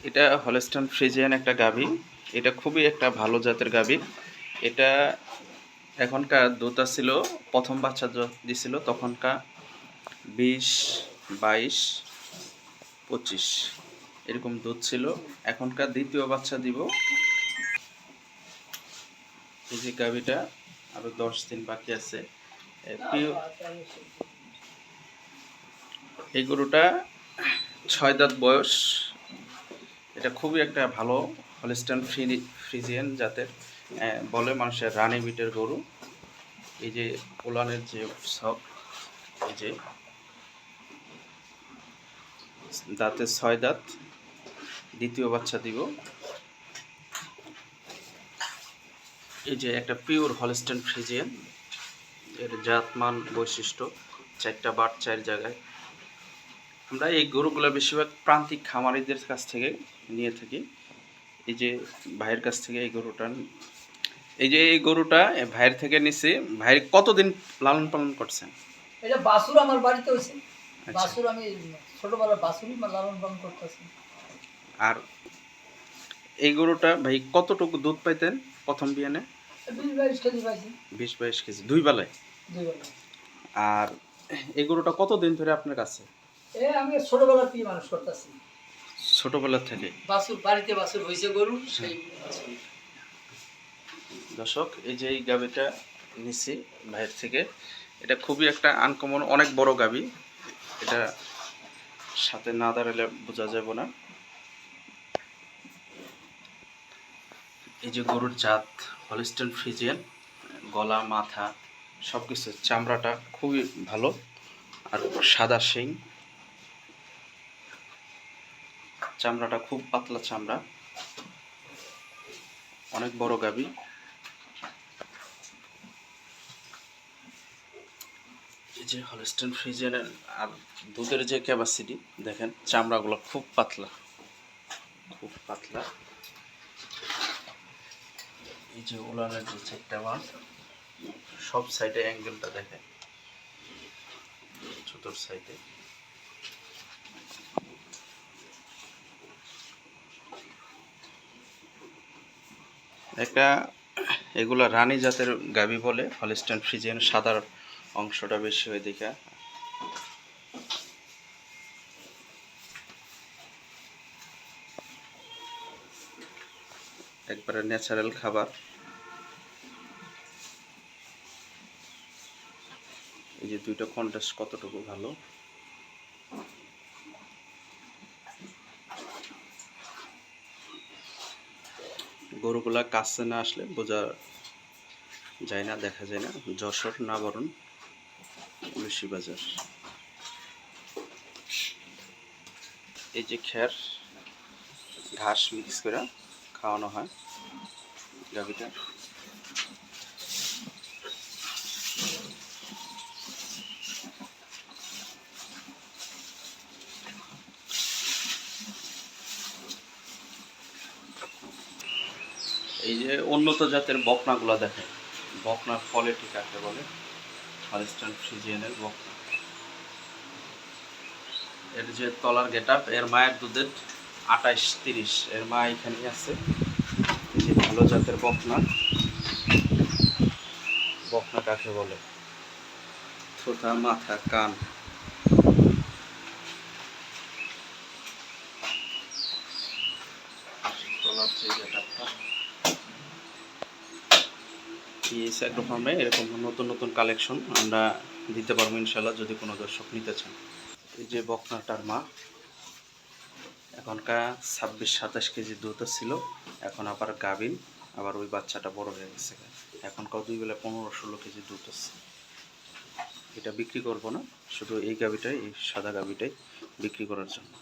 এটা Holstein Friesian একটা গাভী। এটা খুবই একটা ভালো জাতের গাভী। এটা এখনকার দুধ ছিল, প্রথম বাচ্চা দিছিল তখনকার 20, 22, 25 এরকম দুধ ছিল। এখনকার দ্বিতীয় বাচ্চা দিব। এই যে গাভীটা আরো 10 দিন বাকি আছে। এই গরুটা 6 দাঁত বয়স। এটা খুবই একটা ভালো হলস্টাইন ফ্রিজিয়ান জাতের, বলে মানুষের রানী বিটের গরু। এই যে ওলানের যে সব, এই যে দাঁতে 6 দাঁত, দ্বিতীয় বাচ্চা দিব। এই যে একটা পিওর হলস্টাইন ফ্রিজিয়ান, এর জাতমান বৈশিষ্ট্য 4টা বাট 4 জায়গায়। আমরা এই গরুগুলো বেশিরভাগ প্রান্তিক খামারিদের কাছ থেকে নিয়ে থাকি। এই যে ভাইয়ের কাছ থেকে এই গরুটা, এই গরুটা ভাইয়ের থেকে নিছি। ভাই কতদিন লালন পালন করছেন? এটা বাছুর আমার বাড়িতে হইছে। বাছুর আমি ছোটবেলায় বাছুরই লালন পালন করতেছি। আর এই গরুটা ভাই কতটুকু দুধ পাইতেন প্রথম বিয়ানে? 20-22 কেজি পাইছি। 20-22 কেজি দুই বেলায়। আর এই গরুটা কতদিন ধরে আপনার কাছে? আমি ছোটবেলা থেকে মানুষ করতেছি। ছোটবেলা থেকে বাছুর বাড়িতে বাছুর হইছে গরু, সেই বাছুর। দর্শক, এই যে এই গাভীটা নিছি ভাইয়ের থেকে, এটা খুবই একটা আনকমন, অনেক বড় গাভী। এটা সাথে না দাঁড়ালে বোঝা যাবে না। এই যে গরুর জাত হলস্টাইন ফ্রিজিয়ান, গলা মাথা সব কিছু, চামড়াটা খুবই ভালো আর সাদা শিং, চামড়াটা খুব পাতলা চামড়া, অনেক বড় গাভী। এই যে হলস্টাইন ফ্রিজিয়ানের আর দুধের যে ক্যাপাসিটি দেখেন, চামড়াগুলো খুব পাতলা, খুব পাতলা। এই যে ওলানের যে 4টা বাট, সব সাইডে অ্যাঙ্গেলটা দেখেন, চতুর সাইডে। একটা এগুলা রানী জাতের গাভী বলে হলস্টাইন ফ্রিজিয়ান, সাদার অংশটা বেশি হয় দেখা। একবারে ন্যাচারাল খাবার। এই যে দুইটা কন্ট্রাস্ট কতটুকু ভালো। গরুগুলা কাছে না আসলে বোঝা যায় না, দেখা যায় না। যশোর নাবরণ তুলসী বাজার। এই যে খ্যার ঘাস মিক্স করে খাওয়ানো হয় গাভীটা। এই যে উন্নত জাতের বকনাগুলা দেখেন, বকনার কোয়ালিটি কাকে বলে, হলস্টাইন ফ্রিজিয়ানের বকনা। এর যে তলার গেটআপ, এর মায়ের দুধের 28-30, এর মা এখানে আছে। এই যে ভালো জাতের বকনা, বকনা কাকে বলে, থোতা মাথা কান। তলার যে গেটআপটা, পিএস অ্যাগ্রো ফার্মে এরকম নতুন নতুন কালেকশন আমরা দিতে পারবো ইনশাল্লাহ, যদি কোনো দর্শক নিতে চান। এই যে বকনাটার মা, এখনকার 26-27 কেজি দুধ ছিল, এখন আবার গাভিন, আবার ওই বাচ্চাটা বড় হয়ে গেছে। এখনকার 2 বেলা 15-16 কেজি দুধ আছে। এটা বিক্রি করব না, শুধু এই গাভিটাই, এই সাদা গাভিটাই বিক্রি করার জন্য।